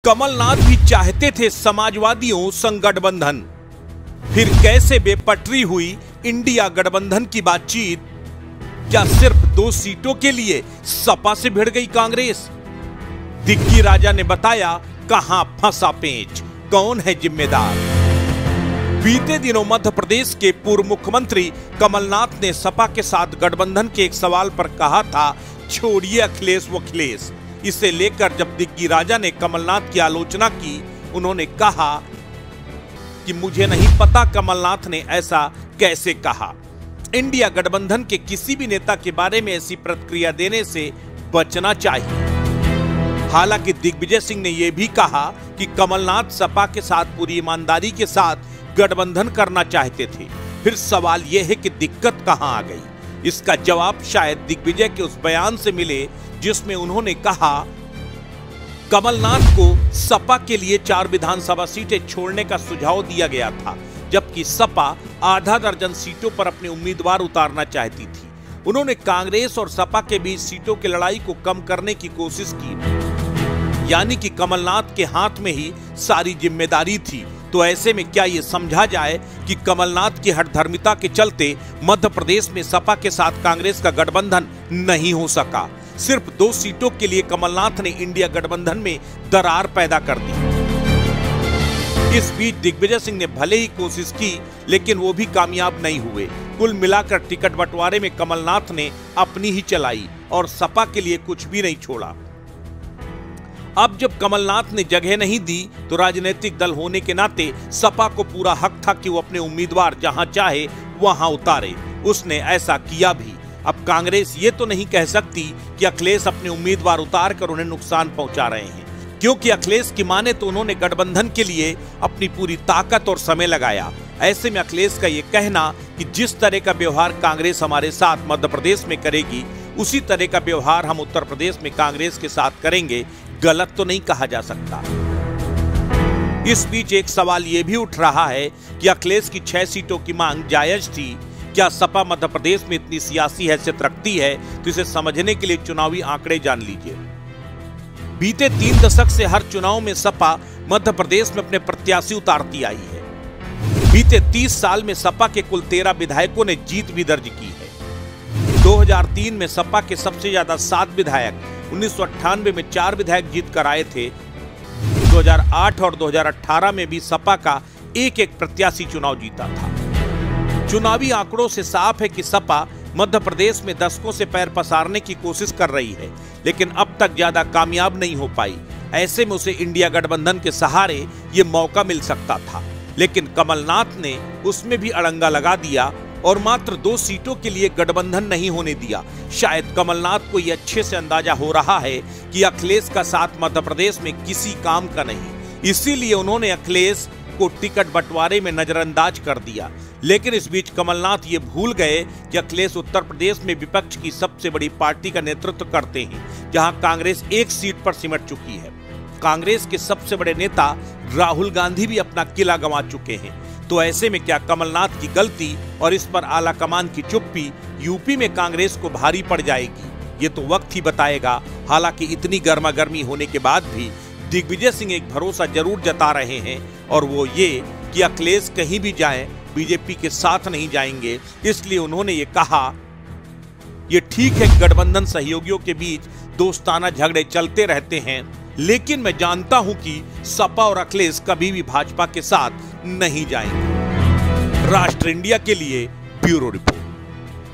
कमलनाथ भी चाहते थे समाजवादियों संग गठबंधन, फिर कैसे बेपटरी हुई इंडिया गठबंधन की बातचीत? क्या सिर्फ 2 सीटों के लिए सपा से भिड़ गई कांग्रेस? दिग्गी राजा ने बताया कहां फंसा पेंच, कौन है जिम्मेदार। बीते दिनों मध्य प्रदेश के पूर्व मुख्यमंत्री कमलनाथ ने सपा के साथ गठबंधन के एक सवाल पर कहा था, छोड़िए अखिलेश वखिलेश। इसे लेकर जब दिग्गी राजा ने कमलनाथ की आलोचना की, उन्होंने कहा कि मुझे नहीं पता कमलनाथ ने ऐसा कैसे कहा। इंडिया गठबंधन के किसी भी नेता के बारे में ऐसी प्रतिक्रिया देने से बचना चाहिए। हालांकि दिग्विजय सिंह ने यह भी कहा कि कमलनाथ सपा के साथ पूरी ईमानदारी के साथ गठबंधन करना चाहते थे। फिर सवाल यह है कि दिक्कत कहां आ गई? इसका जवाब शायद दिग्विजय के उस बयान से मिले जिसमें उन्होंने कहा कमलनाथ को सपा के लिए 4 विधानसभा सीटें छोड़ने का सुझाव दिया गया था, जबकि सपा आधा दर्जन सीटों पर अपने उम्मीदवार उतारना चाहती थी। उन्होंने कांग्रेस और सपा के बीच सीटों की लड़ाई को कम करने की कोशिश की, यानी कि कमलनाथ के हाथ में ही सारी जिम्मेदारी थी। तो ऐसे में क्या ये समझा जाए कि कमलनाथ की हठधर्मिता के चलते मध्य प्रदेश में सपा के साथ कांग्रेस का गठबंधन नहीं हो सका? सिर्फ 2 सीटों के लिए कमलनाथ ने इंडिया गठबंधन में दरार पैदा कर दी। इस बीच दिग्विजय सिंह ने भले ही कोशिश की, लेकिन वो भी कामयाब नहीं हुए। कुल मिलाकर टिकट बंटवारे में कमलनाथ ने अपनी ही चलाई और सपा के लिए कुछ भी नहीं छोड़ा। अब जब कमलनाथ ने जगह नहीं दी, तो राजनीतिक दल होने के नाते सपा को पूरा हक था कि वो अपने उम्मीदवार जहां चाहे वहां उतारे। उसने ऐसा किया भी। अब कांग्रेस ये तो नहीं कह सकती कि अखिलेश अपने उम्मीदवार उतार कर उन्हें नुकसान पहुंचा रहे हैं, क्योंकि अखिलेश की माने तो उन्होंने गठबंधन के लिए अपनी पूरी ताकत और समय लगाया। ऐसे में अखिलेश का ये कहना कि जिस तरह का व्यवहार कांग्रेस हमारे साथ मध्य प्रदेश में करेगी, उसी तरह का व्यवहार हम उत्तर प्रदेश में कांग्रेस के साथ करेंगे, गलत तो नहीं कहा जा सकता। इस बीच एक सवाल यह भी उठ रहा है कि अखिलेश की 6 सीटों की मांग जायज थी। क्या सपा मध्य प्रदेश में इतनी सियासी हैसियत रखती है? तो इसे समझने के लिए चुनावी आंकड़े जान लीजिए। बीते 3 दशक से हर चुनाव में सपा मध्य प्रदेश में अपने प्रत्याशी उतारती आई है। बीते 30 साल में सपा के कुल 13 विधायकों ने जीत भी दर्ज की है। 2003 में सपा के सबसे ज्यादा 7 विधायक, 1998 में 4 विधायक जीत कर आए थे। 2008 और 2018 में भी सपा का एक प्रत्याशी चुनाव जीता था। चुनावी आंकड़ों से साफ है कि सपा मध्य प्रदेश में दशकों से पैर पसारने की कोशिश कर रही है, लेकिन अब तक ज्यादा कामयाब नहीं हो पाई। ऐसे में उसे इंडिया गठबंधन के सहारे ये मौका मिल सकता था, लेकिन कमलनाथ ने उसमें भी अड़ंगा लगा दिया और मात्र 2 सीटों के लिए गठबंधन नहीं होने दिया। शायद कमलनाथ को यह अच्छे से अंदाजा हो रहा है कि अखिलेश का साथ मध्य प्रदेश में किसी काम का नहीं, इसीलिए उन्होंने अखिलेश को टिकट बंटवारे में नजरअंदाज कर दिया। लेकिन इस बीच कमलनाथ ये भूल गए कि अखिलेश उत्तर प्रदेश में विपक्ष की सबसे बड़ी पार्टी का नेतृत्व करते हैं, जहां कांग्रेस 1 सीट पर सिमट चुकी है। कांग्रेस के सबसे बड़े नेता राहुल गांधी भी अपना किला गंवा चुके हैं। तो ऐसे में क्या कमलनाथ की गलती और इस पर आला कमान की चुप्पी यूपी में कांग्रेस को भारी पड़ जाएगी? ये तो वक्त ही बताएगा। हालांकि इतनी गर्मा गर्मी होने के बाद भी दिग्विजय सिंह एक भरोसा जरूर जता रहे हैं, और वो ये कि अखिलेश कहीं भी जाएं, बीजेपी के साथ नहीं जाएंगे। इसलिए उन्होंने ये कहा, ये ठीक है गठबंधन सहयोगियों के बीच दोस्ताना झगड़े चलते रहते हैं, लेकिन मैं जानता हूं कि सपा और अखिलेश कभी भी भाजपा के साथ नहीं जाएंगे। राष्ट्र इंडिया के लिए ब्यूरो रिपोर्ट।